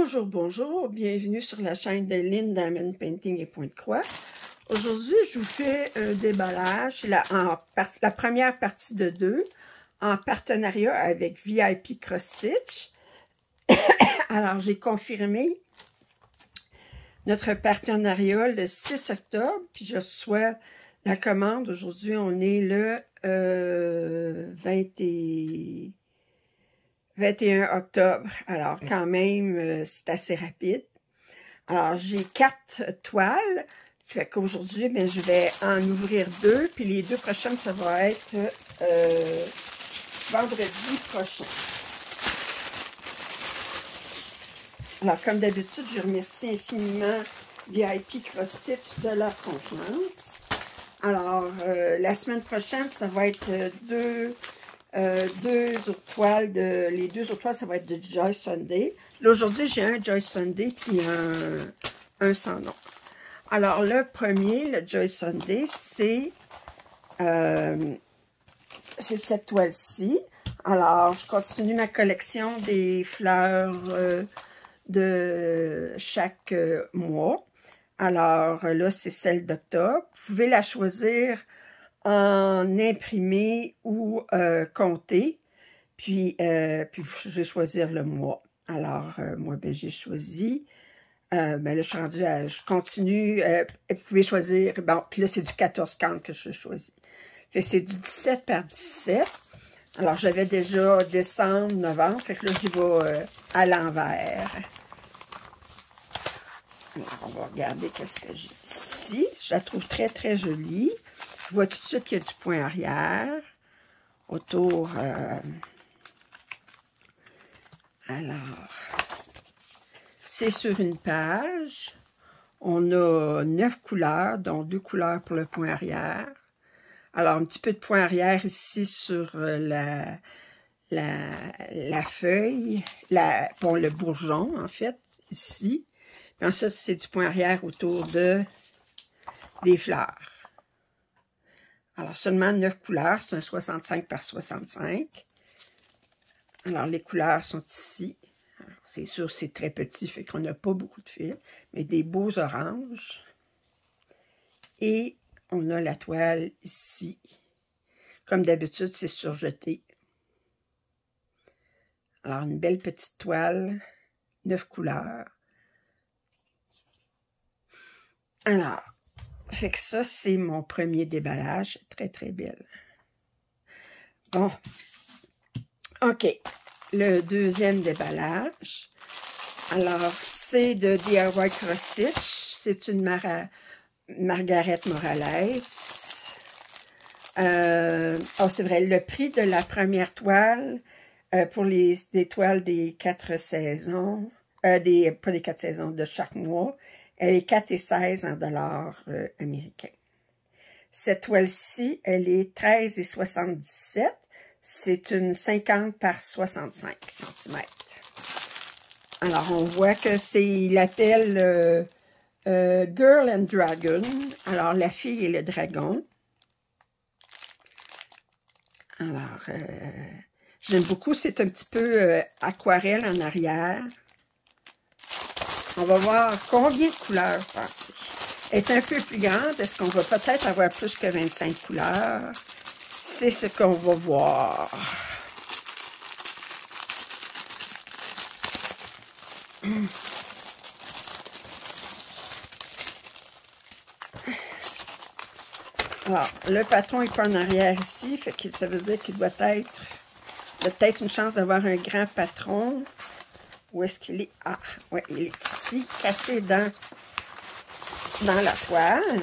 Bonjour, bonjour, bienvenue sur la chaîne de Lynn Diamond Painting et Point de Croix. Aujourd'hui, je vous fais un déballage, c'est la première partie de deux, en partenariat avec VIP Cross Stitch. Alors, j'ai confirmé notre partenariat le 6 octobre, puis je reçois la commande. Aujourd'hui, on est le 21 octobre. Alors, quand même, c'est assez rapide. Alors, j'ai 4 toiles. Fait qu'aujourd'hui, ben, je vais en ouvrir 2. Puis les 2 prochaines, ça va être vendredi prochain. Alors, comme d'habitude, je remercie infiniment VIP Cross Stitch de leur confiance. Alors, la semaine prochaine, ça va être deux autres toiles. Les 2 autres toiles, ça va être de Joy Sunday. Là, aujourd'hui, j'ai un Joy Sunday puis un sans nom. Alors, le premier, le Joy Sunday, c'est cette toile-ci. Alors, je continue ma collection des fleurs de chaque mois. Alors, là, c'est celle d'octobre. Vous pouvez la choisir en imprimé ou compté. Puis, je vais choisir le mois. Alors, moi, ben, j'ai choisi. Ben là, je suis rendue à. Je continue. Vous pouvez choisir. Bon, puis là, c'est du 14-40 que je choisis. Fait que c'est du 17 par 17. Alors, j'avais déjà décembre, novembre. Fait que là, j'y vais à l'envers. Alors, on va regarder qu'est-ce que j'ai ici. Je la trouve très, très jolie. Je vois tout de suite qu'il y a du point arrière. Autour. Alors, c'est sur une page. On a 9 couleurs, dont 2 couleurs pour le point arrière. Alors, un petit peu de point arrière ici sur la feuille, bon, le bourgeon, en fait, ici. Puis ensuite, c'est du point arrière autour des fleurs. Alors, seulement 9 couleurs, c'est un 65 par 65. Alors, les couleurs sont ici. C'est sûr, c'est très petit, fait qu'on n'a pas beaucoup de fils, mais des beaux oranges. Et on a la toile ici. Comme d'habitude, c'est surjeté. Alors, une belle petite toile, 9 couleurs. Alors, fait que ça, c'est mon premier déballage. Très, très belle. Bon. OK. Le deuxième déballage. Alors, c'est de DIY Cross Stitch. C'est une Margaret Morales. Oh, c'est vrai, le prix de la première toile pour des toiles des 4 saisons, pas des 4 saisons, de chaque mois, elle est 4,16 en dollars américains. Cette toile-ci, elle est 13,77. C'est une 50 par 65 cm. Alors, on voit que c'est, il appelle Girl and Dragon. Alors, la fille et le dragon. Alors, j'aime beaucoup, c'est un petit peu aquarelle en arrière. On va voir combien de couleurs passer. Elle est un peu plus grande. Est-ce qu'on va peut-être avoir plus que 25 couleurs? C'est ce qu'on va voir. Alors, le patron est pas en arrière ici, fait que ça veut dire qu'il doit être... Il a peut-être une chance d'avoir un grand patron. Où est-ce qu'il est? Ah, oui, il est ici, caché dans la toile.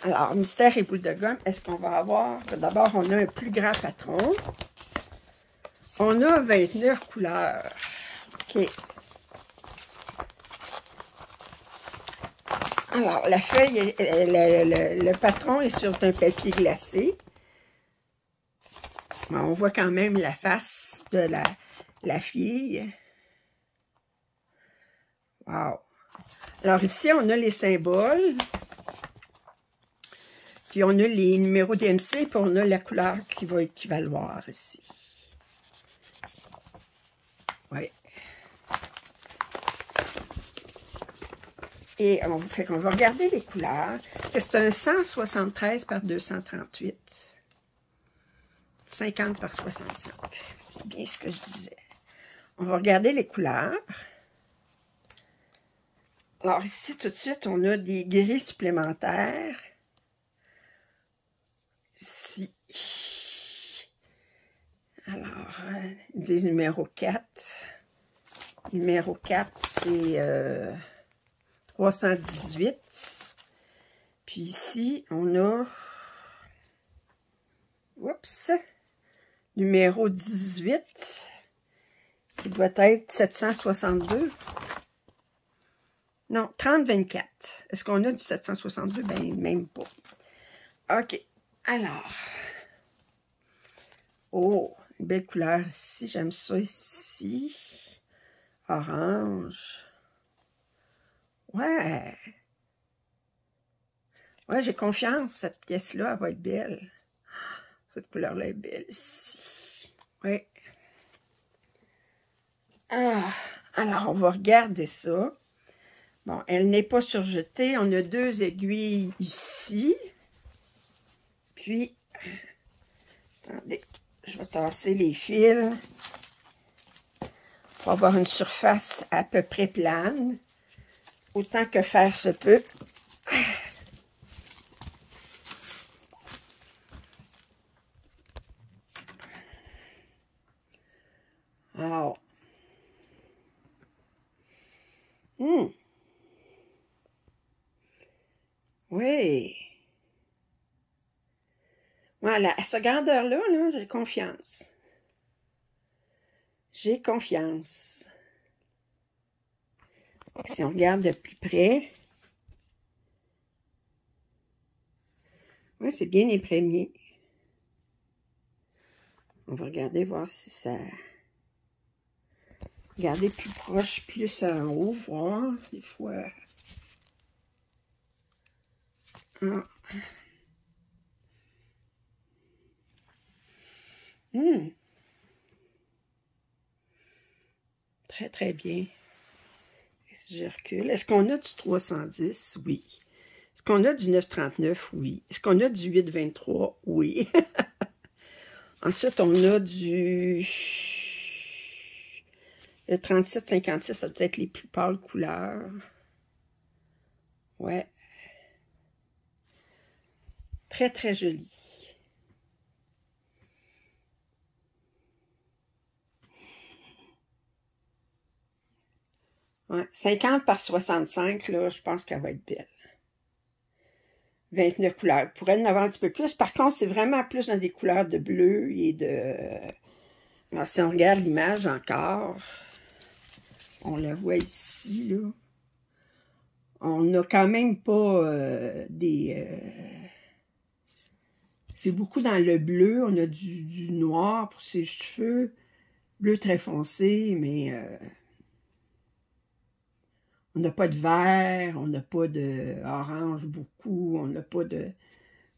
Alors, mystère et boule de gomme, est-ce qu'on va avoir... D'abord, on a un plus grand patron. On a 29 couleurs. OK. Alors, la feuille, le patron est sur un papier glacé. Bon, on voit quand même la face de la fille. Wow! Alors ici, on a les symboles. Puis on a les numéros DMC, puis on a la couleur qui va équivaloir ici. Oui. Et on va regarder les couleurs. C'est un 173 par 238. 50 par 65. C'est bien ce que je disais. On va regarder les couleurs. Alors ici, tout de suite, on a des gris supplémentaires. Ici. Alors, ils disent numéro 4. Numéro 4, c'est 318. Puis ici, on a... Oups! Numéro 18, qui doit être 762. Non, 3024. Est-ce qu'on a du 762? Ben, même pas. OK. Alors. Oh, une belle couleur ici. J'aime ça ici. Orange. Ouais. Ouais, j'ai confiance. Cette pièce-là, elle va être belle. Cette couleur-là est belle ici. Oui. Ah, alors, on va regarder ça. Bon, elle n'est pas surjetée. On a 2 aiguilles ici. Puis, attendez, je vais tasser les fils pour avoir une surface à peu près plane. Autant que faire se peut. Alors. Oui. Voilà, à cette grandeur-là, là, j'ai confiance. J'ai confiance. Si on regarde de plus près, oui, c'est bien imprimé. On va regarder, voir si ça... Regardez plus proche, plus en haut, voir, des fois... Ah. Très, très bien. Si je recule, est-ce qu'on a du 310? Oui. Est-ce qu'on a du 939? Oui. Est-ce qu'on a du 823? Oui. Ensuite, on a du... Le 3756, ça doit être les plus pâles couleurs. Ouais. Très, très joli. Ouais. 50 par 65, là, je pense qu'elle va être belle. 29 couleurs. Il pourrait en avoir un petit peu plus. Par contre, c'est vraiment plus dans des couleurs de bleu et de... Alors, si on regarde l'image encore, on la voit ici, là. On n'a quand même pas c'est beaucoup dans le bleu. On a du noir pour ses cheveux. Bleu très foncé, mais on n'a pas de vert, on n'a pas de orange beaucoup, on n'a pas de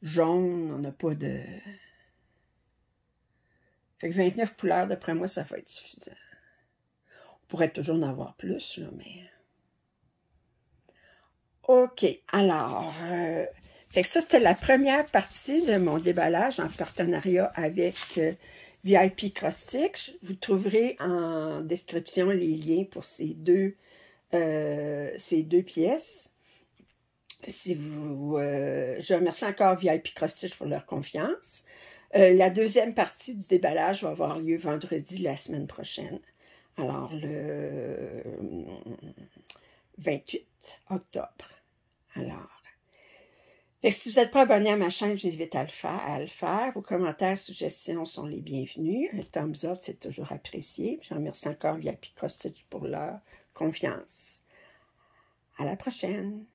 jaune, on n'a pas de... Fait que 29 couleurs, d'après moi, ça va être suffisant. On pourrait toujours en avoir plus, là, mais... OK, alors... Fait que ça, c'était la première partie de mon déballage en partenariat avec VIP Cross-Stitch. Vous trouverez en description les liens pour ces deux pièces. Si vous, je remercie encore VIP Cross-Stitch pour leur confiance. La deuxième partie du déballage va avoir lieu vendredi la semaine prochaine. Alors, le 28 octobre. Alors, si vous n'êtes pas abonné à ma chaîne, je vous invite à le faire. Vos commentaires, suggestions sont les bienvenus. Un thumbs up, c'est toujours apprécié. Je remercie encore VIP Cross-Stitch pour leur confiance. À la prochaine!